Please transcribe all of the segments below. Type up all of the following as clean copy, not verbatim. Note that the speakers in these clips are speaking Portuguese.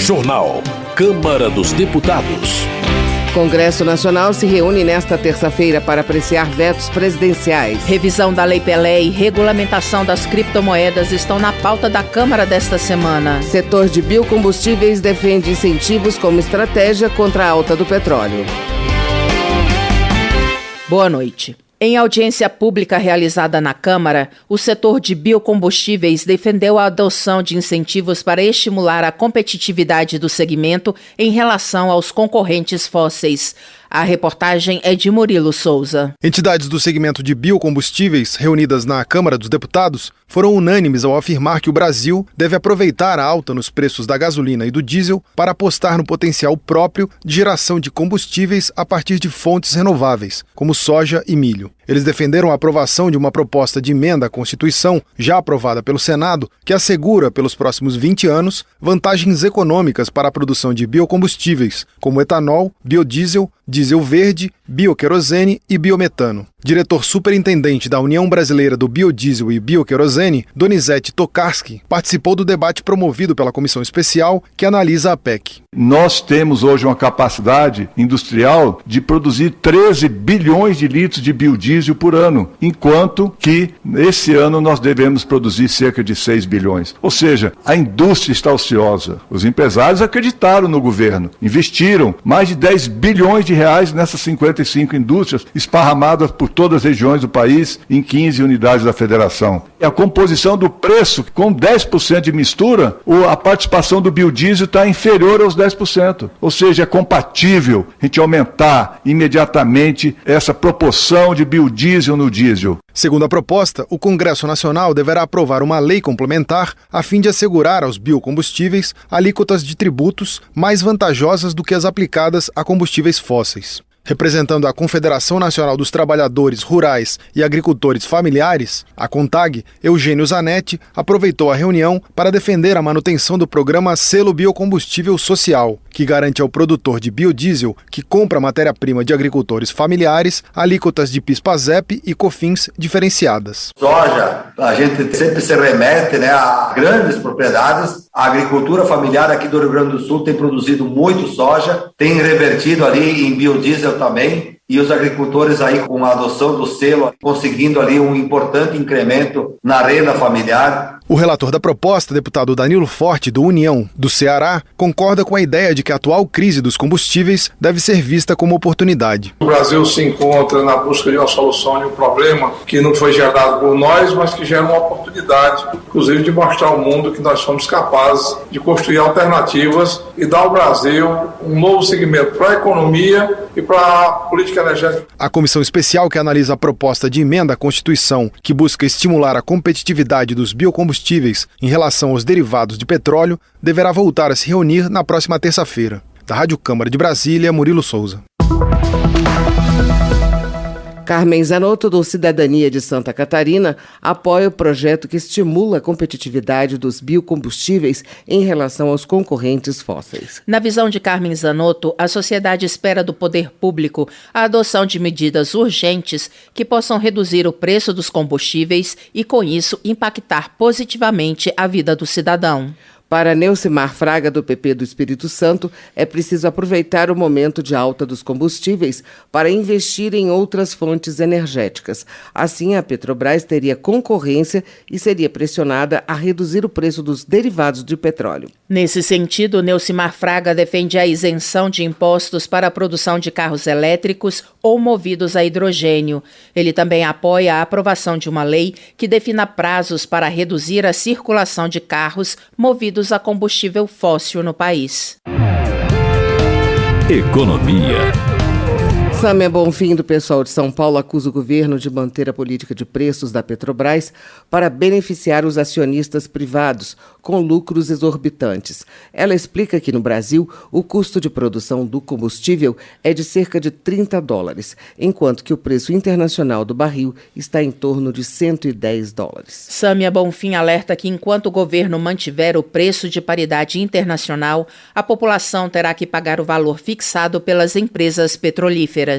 Jornal. Câmara dos Deputados. Congresso Nacional se reúne nesta terça-feira para apreciar vetos presidenciais. Revisão da Lei Pelé e regulamentação das criptomoedas estão na pauta da Câmara desta semana. Setor de biocombustíveis defende incentivos como estratégia contra a alta do petróleo. Boa noite. Em audiência pública realizada na Câmara, o setor de biocombustíveis defendeu a adoção de incentivos para estimular a competitividade do segmento em relação aos concorrentes fósseis. A reportagem é de Murilo Souza. Entidades do segmento de biocombustíveis reunidas na Câmara dos Deputados foram unânimes ao afirmar que o Brasil deve aproveitar a alta nos preços da gasolina e do diesel para apostar no potencial próprio de geração de combustíveis a partir de fontes renováveis, como soja e milho. Eles defenderam a aprovação de uma proposta de emenda à Constituição, já aprovada pelo Senado, que assegura, pelos próximos 20 anos, vantagens econômicas para a produção de biocombustíveis, como etanol, biodiesel, diesel verde, bioquerosene e biometano. Diretor superintendente da União Brasileira do Biodiesel e Bioquerosene, Donizete Tokarski, participou do debate promovido pela Comissão Especial que analisa a PEC. Nós temos hoje uma capacidade industrial de produzir 13 bilhões de litros de biodiesel por ano, enquanto que esse ano nós devemos produzir cerca de 6 bilhões. Ou seja, a indústria está ociosa. Os empresários acreditaram no governo, investiram mais de 10 bilhões de reais nessas 55 indústrias esparramadas por todas as regiões do país em 15 unidades da federação. E a composição do preço, com 10% de mistura, a participação do biodiesel está inferior aos 10%. Ou seja, é compatível a gente aumentar imediatamente essa proporção de biodiesel no diesel. Segundo a proposta, o Congresso Nacional deverá aprovar uma lei complementar a fim de assegurar aos biocombustíveis alíquotas de tributos mais vantajosas do que as aplicadas a combustíveis fósseis. Representando a Confederação Nacional dos Trabalhadores Rurais e Agricultores Familiares, a CONTAG, Eugênio Zanetti aproveitou a reunião para defender a manutenção do programa Selo Biocombustível Social, que garante ao produtor de biodiesel que compra matéria-prima de agricultores familiares alíquotas de PIS/PASEP e COFINS diferenciadas. Soja, a gente sempre se remete, a grandes propriedades. A agricultura familiar aqui do Rio Grande do Sul tem produzido muito soja, tem revertido ali em biodiesel também, e os agricultores aí com a adoção do selo conseguindo ali um importante incremento na renda familiar. O relator da proposta, deputado Danilo Forte, do União, do Ceará, concorda com a ideia de que a atual crise dos combustíveis deve ser vista como oportunidade. O Brasil se encontra na busca de uma solução de um problema que não foi gerado por nós, mas que gera uma oportunidade, inclusive de mostrar ao mundo que nós somos capazes de construir alternativas e dar ao Brasil um novo segmento para a economia e para a política energética. A comissão especial que analisa a proposta de emenda à Constituição, que busca estimular a competitividade dos biocombustíveis em relação aos derivados de petróleo, deverá voltar a se reunir na próxima terça-feira. Da Rádio Câmara de Brasília, Murilo Souza. Carmen Zanotto, do Cidadania de Santa Catarina, apoia o projeto que estimula a competitividade dos biocombustíveis em relação aos concorrentes fósseis. Na visão de Carmen Zanotto, a sociedade espera do poder público a adoção de medidas urgentes que possam reduzir o preço dos combustíveis e, com isso, impactar positivamente a vida do cidadão. Para Neucimar Fraga, do PP do Espírito Santo, é preciso aproveitar o momento de alta dos combustíveis para investir em outras fontes energéticas. Assim, a Petrobras teria concorrência e seria pressionada a reduzir o preço dos derivados de petróleo. Nesse sentido, Neucimar Fraga defende a isenção de impostos para a produção de carros elétricos ou movidos a hidrogênio. Ele também apoia a aprovação de uma lei que defina prazos para reduzir a circulação de carros movidos a combustível fóssil no país. Economia. Sâmia Bonfim, do pessoal de São Paulo, acusa o governo de manter a política de preços da Petrobras para beneficiar os acionistas privados com lucros exorbitantes. Ela explica que no Brasil o custo de produção do combustível é de cerca de $30, enquanto que o preço internacional do barril está em torno de $110. Sâmia Bonfim alerta que enquanto o governo mantiver o preço de paridade internacional, a população terá que pagar o valor fixado pelas empresas petrolíferas.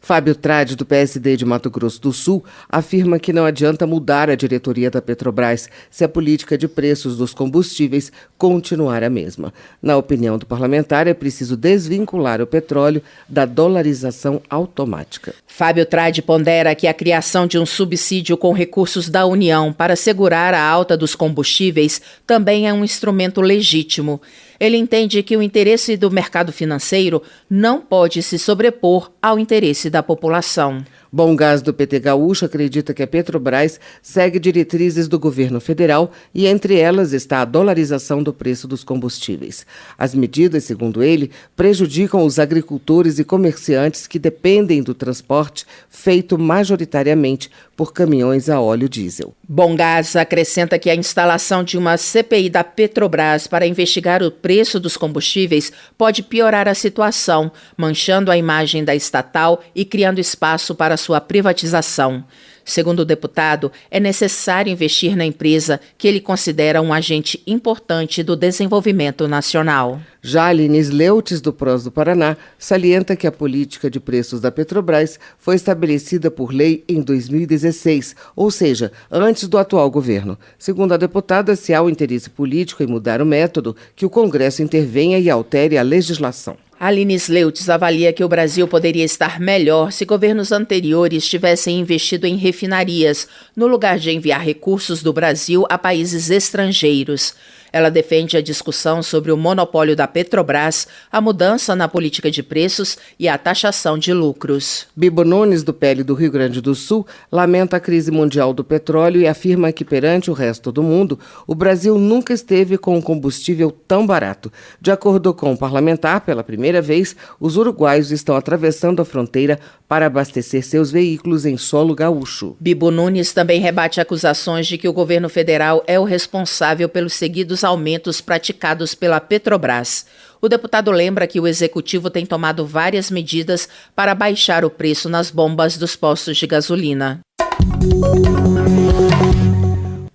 Fábio Trade, do PSD de Mato Grosso do Sul, afirma que não adianta mudar a diretoria da Petrobras se a política de preços dos combustíveis continuar a mesma. Na opinião do parlamentar, é preciso desvincular o petróleo da dolarização automática. Fábio Trade pondera que a criação de um subsídio com recursos da União para segurar a alta dos combustíveis também é um instrumento legítimo. Ele entende que o interesse do mercado financeiro não pode se sobrepor ao interesse da população. Bom Gás, do PT Gaúcho, acredita que a Petrobras segue diretrizes do governo federal e entre elas está a dolarização do preço dos combustíveis. As medidas, segundo ele, prejudicam os agricultores e comerciantes que dependem do transporte feito majoritariamente por caminhões a óleo diesel. Bom Gás acrescenta que a instalação de uma CPI da Petrobras para investigar o preço dos combustíveis pode piorar a situação, manchando a imagem da estatal e criando espaço para sua privatização. Segundo o deputado, é necessário investir na empresa, que ele considera um agente importante do desenvolvimento nacional. Já Aline Sleutes, do PROS do Paraná, salienta que a política de preços da Petrobras foi estabelecida por lei em 2016, ou seja, antes do atual governo. Segundo a deputada, se há o interesse político em mudar o método, que o Congresso intervenha e altere a legislação. Aline Sleutes avalia que o Brasil poderia estar melhor se governos anteriores tivessem investido em refinarias, no lugar de enviar recursos do Brasil a países estrangeiros. Ela defende a discussão sobre o monopólio da Petrobras, a mudança na política de preços e a taxação de lucros. Bibo Nunes, do PL do Rio Grande do Sul, lamenta a crise mundial do petróleo e afirma que, perante o resto do mundo, o Brasil nunca esteve com um combustível tão barato. De acordo com o parlamentar, pela primeira vez, os uruguaios estão atravessando a fronteira para abastecer seus veículos em solo gaúcho. Bibo Nunes também rebate acusações de que o governo federal é o responsável pelos seguidos aumentos praticados pela Petrobras. O deputado lembra que o executivo tem tomado várias medidas para baixar o preço nas bombas dos postos de gasolina.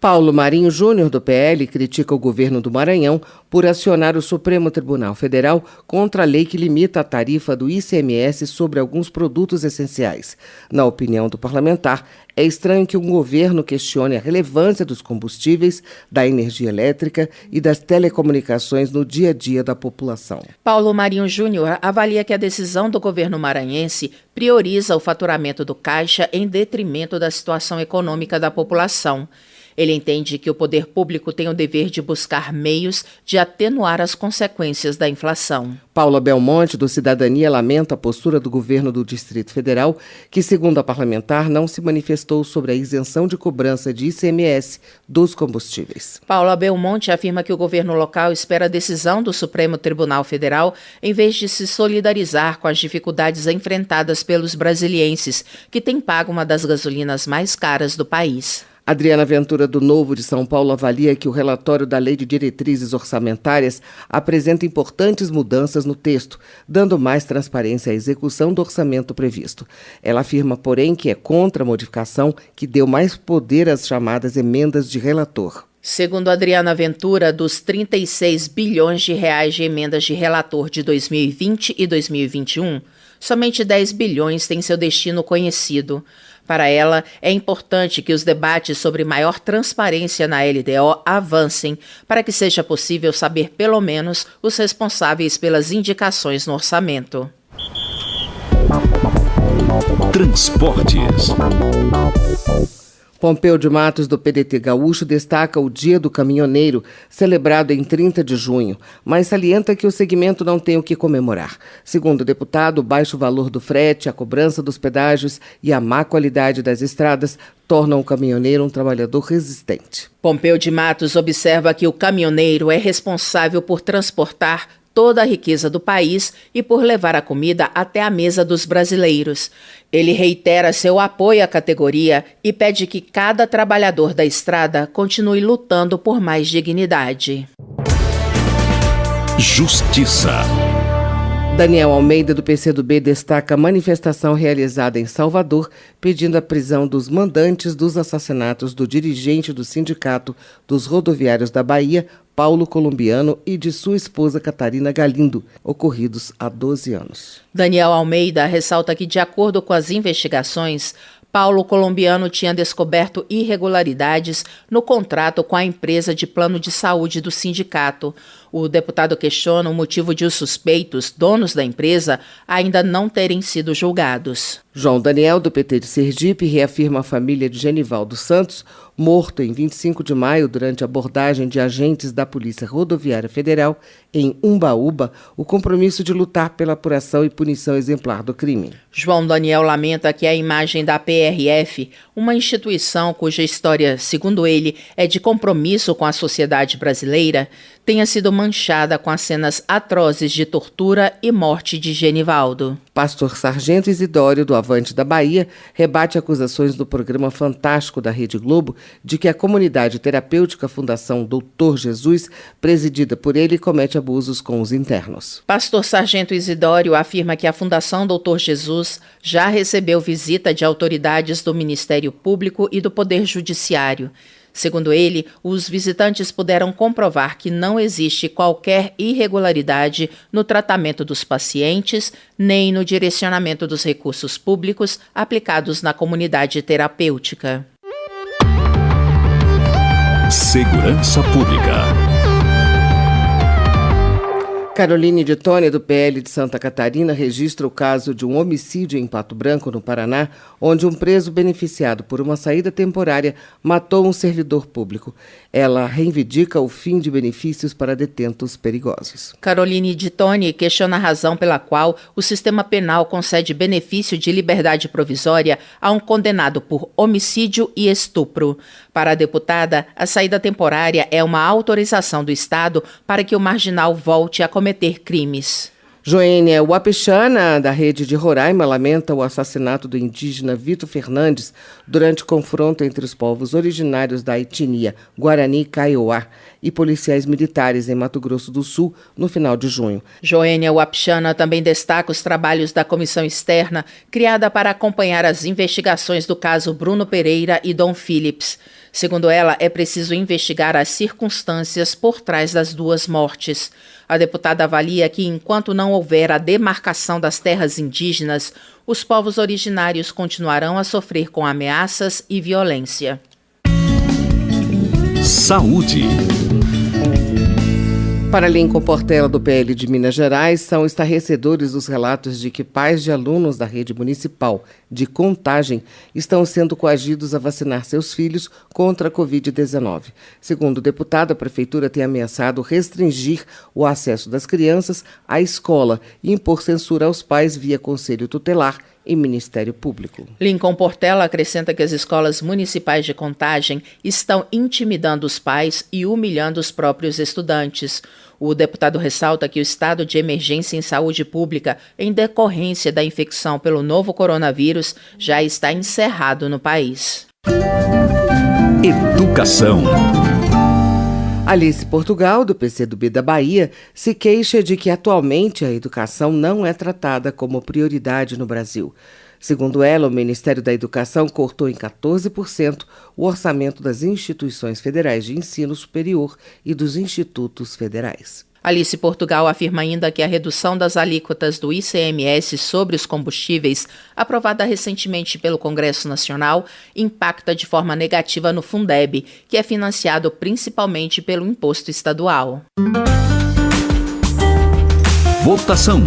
Paulo Marinho Júnior, do PL, critica o governo do Maranhão por acionar o Supremo Tribunal Federal contra a lei que limita a tarifa do ICMS sobre alguns produtos essenciais. Na opinião do parlamentar, é estranho que um governo questione a relevância dos combustíveis, da energia elétrica e das telecomunicações no dia a dia da população. Paulo Marinho Júnior avalia que a decisão do governo maranhense prioriza o faturamento do caixa em detrimento da situação econômica da população. Ele entende que o poder público tem o dever de buscar meios de atenuar as consequências da inflação. Paula Belmonte, do Cidadania, lamenta a postura do governo do Distrito Federal, que, segundo a parlamentar, não se manifestou sobre a isenção de cobrança de ICMS dos combustíveis. Paula Belmonte afirma que o governo local espera a decisão do Supremo Tribunal Federal em vez de se solidarizar com as dificuldades enfrentadas pelos brasilienses, que têm pago uma das gasolinas mais caras do país. Adriana Ventura, do Novo de São Paulo, avalia que o relatório da Lei de Diretrizes Orçamentárias apresenta importantes mudanças no texto, dando mais transparência à execução do orçamento previsto. Ela afirma, porém, que é contra a modificação que deu mais poder às chamadas emendas de relator. Segundo Adriana Ventura, dos 36 bilhões de reais de emendas de relator de 2020 e 2021, somente 10 bilhões têm seu destino conhecido. Para ela, é importante que os debates sobre maior transparência na LDO avancem, para que seja possível saber, pelo menos, os responsáveis pelas indicações no orçamento. Transportes. Pompeu de Matos, do PDT Gaúcho, destaca o Dia do Caminhoneiro, celebrado em 30 de junho, mas salienta que o segmento não tem o que comemorar. Segundo o deputado, o baixo valor do frete, a cobrança dos pedágios e a má qualidade das estradas tornam o caminhoneiro um trabalhador resistente. Pompeu de Matos observa que o caminhoneiro é responsável por transportar toda a riqueza do país e por levar a comida até a mesa dos brasileiros. Ele reitera seu apoio à categoria e pede que cada trabalhador da estrada continue lutando por mais dignidade. Justiça. Daniel Almeida, do PCdoB, destaca a manifestação realizada em Salvador pedindo a prisão dos mandantes dos assassinatos do dirigente do Sindicato dos Rodoviários da Bahia, Paulo Colombiano e de sua esposa Catarina Galindo, ocorridos há 12 anos. Daniel Almeida ressalta que, de acordo com as investigações, Paulo Colombiano tinha descoberto irregularidades no contrato com a empresa de plano de saúde do sindicato. O deputado questiona o motivo de os suspeitos, donos da empresa, ainda não terem sido julgados. João Daniel, do PT de Sergipe, reafirma a família de Genivaldo Santos, morto em 25 de maio durante a abordagem de agentes da Polícia Rodoviária Federal em Umbaúba, o compromisso de lutar pela apuração e punição exemplar do crime. João Daniel lamenta que a imagem da PRF, uma instituição cuja história, segundo ele, é de compromisso com a sociedade brasileira, tenha sido manchada com as cenas atrozes de tortura e morte de Genivaldo. Pastor Sargento Isidório, do Avante da Bahia, rebate acusações do programa Fantástico da Rede Globo de que a comunidade terapêutica Fundação Doutor Jesus, presidida por ele, comete abusos com os internos. Pastor Sargento Isidório afirma que a Fundação Doutor Jesus já recebeu visita de autoridades do Ministério Público e do Poder Judiciário. Segundo ele, os visitantes puderam comprovar que não existe qualquer irregularidade no tratamento dos pacientes, nem no direcionamento dos recursos públicos aplicados na comunidade terapêutica. Segurança Pública. Caroline de Tônia, do PL de Santa Catarina, registra o caso de um homicídio em Pato Branco, no Paraná, onde um preso beneficiado por uma saída temporária matou um servidor público. Ela reivindica o fim de benefícios para detentos perigosos. Caroline de Tônia questiona a razão pela qual o sistema penal concede benefício de liberdade provisória a um condenado por homicídio e estupro. Para a deputada, a saída temporária é uma autorização do Estado para que o marginal volte a cometer crimes. Joênia Wapichana, da rede de Roraima, lamenta o assassinato do indígena Vitor Fernandes durante confronto entre os povos originários da etnia Guarani Kaiowá e policiais militares em Mato Grosso do Sul no final de junho. Joênia Wapichana também destaca os trabalhos da comissão externa criada para acompanhar as investigações do caso Bruno Pereira e Dom Phillips. Segundo ela, é preciso investigar as circunstâncias por trás das duas mortes. A deputada avalia que, enquanto não houver a demarcação das terras indígenas, os povos originários continuarão a sofrer com ameaças e violência. Saúde. Para Lincoln Portela, do PL de Minas Gerais, são estarrecedores os relatos de que pais de alunos da rede municipal de Contagem estão sendo coagidos a vacinar seus filhos contra a Covid-19. Segundo o deputado, a prefeitura tem ameaçado restringir o acesso das crianças à escola e impor censura aos pais via Conselho Tutelar e Ministério Público. Lincoln Portela acrescenta que as escolas municipais de Contagem estão intimidando os pais e humilhando os próprios estudantes. O deputado ressalta que o estado de emergência em saúde pública, em decorrência da infecção pelo novo coronavírus, já está encerrado no país. Educação. Alice Portugal, do PCdoB da Bahia, se queixa de que atualmente a educação não é tratada como prioridade no Brasil. Segundo ela, o Ministério da Educação cortou em 14% o orçamento das instituições federais de ensino superior e dos institutos federais. Alice Portugal afirma ainda que a redução das alíquotas do ICMS sobre os combustíveis, aprovada recentemente pelo Congresso Nacional, impacta de forma negativa no Fundeb, que é financiado principalmente pelo imposto estadual. Votação.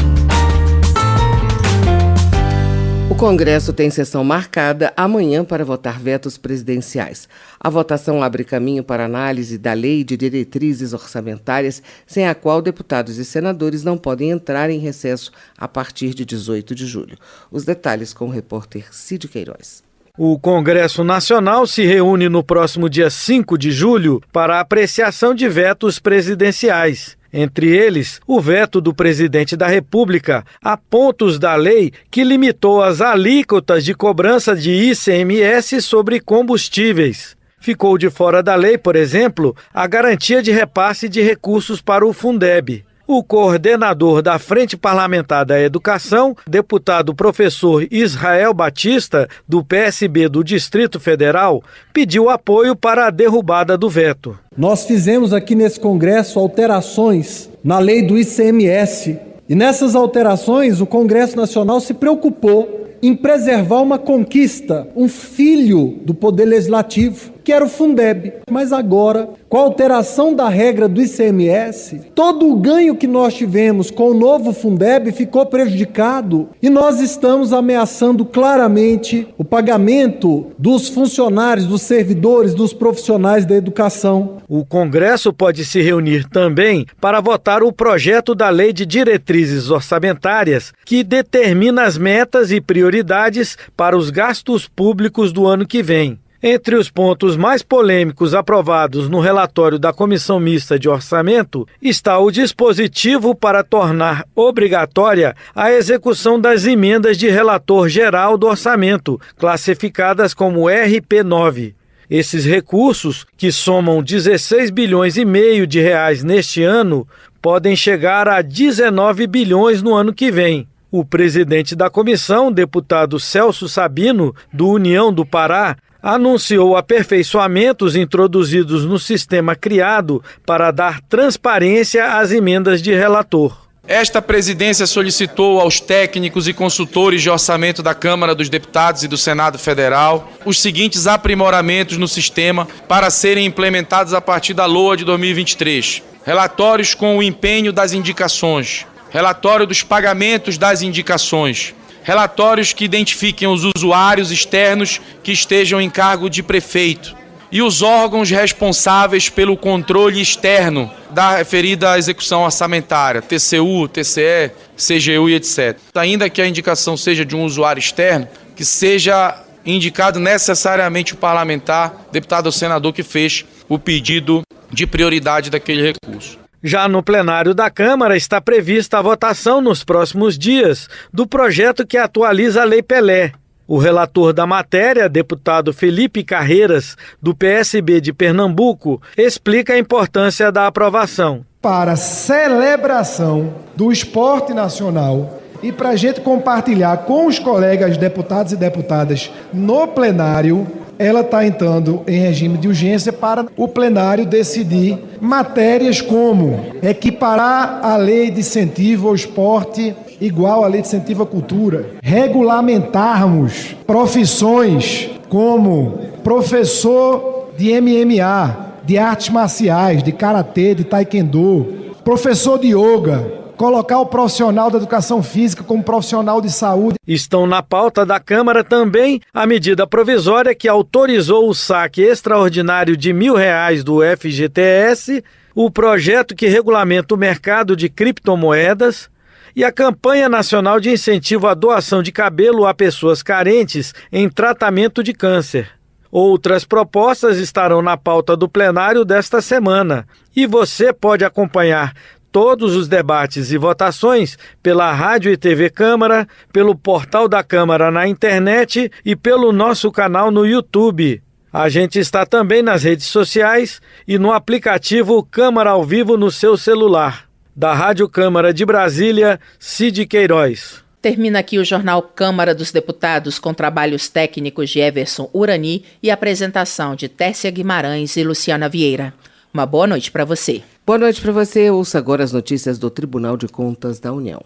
O Congresso tem sessão marcada amanhã para votar vetos presidenciais. A votação abre caminho para análise da Lei de Diretrizes Orçamentárias, sem a qual deputados e senadores não podem entrar em recesso a partir de 18 de julho. Os detalhes com o repórter Cid Queiroz. O Congresso Nacional se reúne no próximo dia 5 de julho para a apreciação de vetos presidenciais. Entre eles, o veto do presidente da República a pontos da lei que limitou as alíquotas de cobrança de ICMS sobre combustíveis. Ficou de fora da lei, por exemplo, a garantia de repasse de recursos para o Fundeb. O coordenador da Frente Parlamentar da Educação, deputado professor Israel Batista, do PSB do Distrito Federal, pediu apoio para a derrubada do veto. Nós fizemos aqui nesse Congresso alterações na lei do ICMS e nessas alterações o Congresso Nacional se preocupou em preservar uma conquista, um filho do Poder Legislativo, que era o Fundeb. Mas agora, com a alteração da regra do ICMS, todo o ganho que nós tivemos com o novo Fundeb ficou prejudicado e nós estamos ameaçando claramente o pagamento dos funcionários, dos servidores, dos profissionais da educação. O Congresso pode se reunir também para votar o projeto da Lei de Diretrizes Orçamentárias, que determina as metas e prioridades para os gastos públicos do ano que vem. Entre os pontos mais polêmicos aprovados no relatório da Comissão Mista de Orçamento está o dispositivo para tornar obrigatória a execução das emendas de relator geral do orçamento, classificadas como RP9. Esses recursos, que somam 16 bilhões e meio de reais neste ano, podem chegar a 19 bilhões no ano que vem. O presidente da comissão, deputado Celso Sabino, do União do Pará, anunciou aperfeiçoamentos introduzidos no sistema criado para dar transparência às emendas de relator. Esta presidência solicitou aos técnicos e consultores de orçamento da Câmara dos Deputados e do Senado Federal os seguintes aprimoramentos no sistema para serem implementados a partir da LOA de 2023. Relatórios com o empenho das indicações, relatório dos pagamentos das indicações, relatórios que identifiquem os usuários externos que estejam em cargo de prefeito e os órgãos responsáveis pelo controle externo da referida execução orçamentária, TCU, TCE, CGU e etc. Ainda que a indicação seja de um usuário externo, que seja indicado necessariamente o parlamentar, deputado ou senador que fez o pedido de prioridade daquele recurso. Já no plenário da Câmara está prevista a votação nos próximos dias do projeto que atualiza a Lei Pelé. O relator da matéria, deputado Felipe Carreiras, do PSB de Pernambuco, explica a importância da aprovação. Para celebração do esporte nacional e para a gente compartilhar com os colegas deputados e deputadas no plenário, ela está entrando em regime de urgência para o plenário decidir matérias como equiparar a lei de incentivo ao esporte igual à lei de incentivo à cultura, regulamentarmos profissões como professor de MMA, de artes marciais, de karatê, de taekwondo, professor de yoga, colocar o profissional da educação física como profissional de saúde. Estão na pauta da Câmara também a medida provisória que autorizou o saque extraordinário de R$1.000 do FGTS, o projeto que regulamenta o mercado de criptomoedas e a campanha nacional de incentivo à doação de cabelo a pessoas carentes em tratamento de câncer. Outras propostas estarão na pauta do plenário desta semana e você pode acompanhar todos os debates e votações pela Rádio e TV Câmara, pelo portal da Câmara na internet e pelo nosso canal no YouTube. A gente está também nas redes sociais e no aplicativo Câmara ao Vivo no seu celular. Da Rádio Câmara de Brasília, Cid Queiroz. Termina aqui o Jornal Câmara dos Deputados com trabalhos técnicos de Everson Urani e apresentação de Tércia Guimarães e Luciana Vieira. Uma boa noite para você. Boa noite para você. Ouça agora as notícias do Tribunal de Contas da União.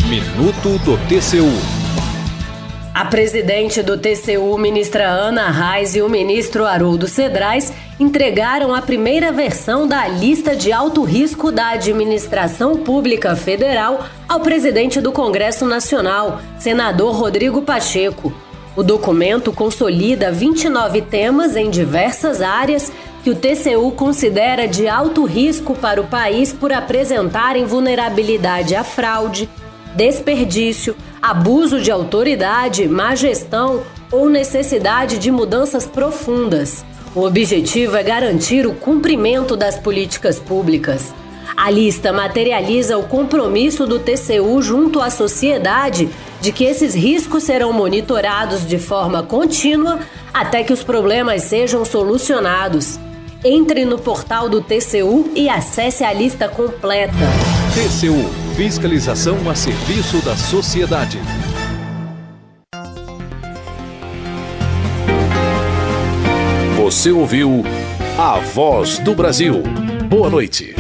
Minuto do TCU. A presidente do TCU, ministra Ana Reis, e o ministro Haroldo Cedrais entregaram a primeira versão da lista de alto risco da Administração Pública Federal ao presidente do Congresso Nacional, senador Rodrigo Pacheco. O documento consolida 29 temas em diversas áreas que o TCU considera de alto risco para o país por apresentarem vulnerabilidade à fraude, desperdício, abuso de autoridade, má gestão ou necessidade de mudanças profundas. O objetivo é garantir o cumprimento das políticas públicas. A lista materializa o compromisso do TCU junto à sociedade de que esses riscos serão monitorados de forma contínua até que os problemas sejam solucionados. Entre no portal do TCU e acesse a lista completa. TCU, fiscalização a serviço da sociedade. Você ouviu A Voz do Brasil. Boa noite.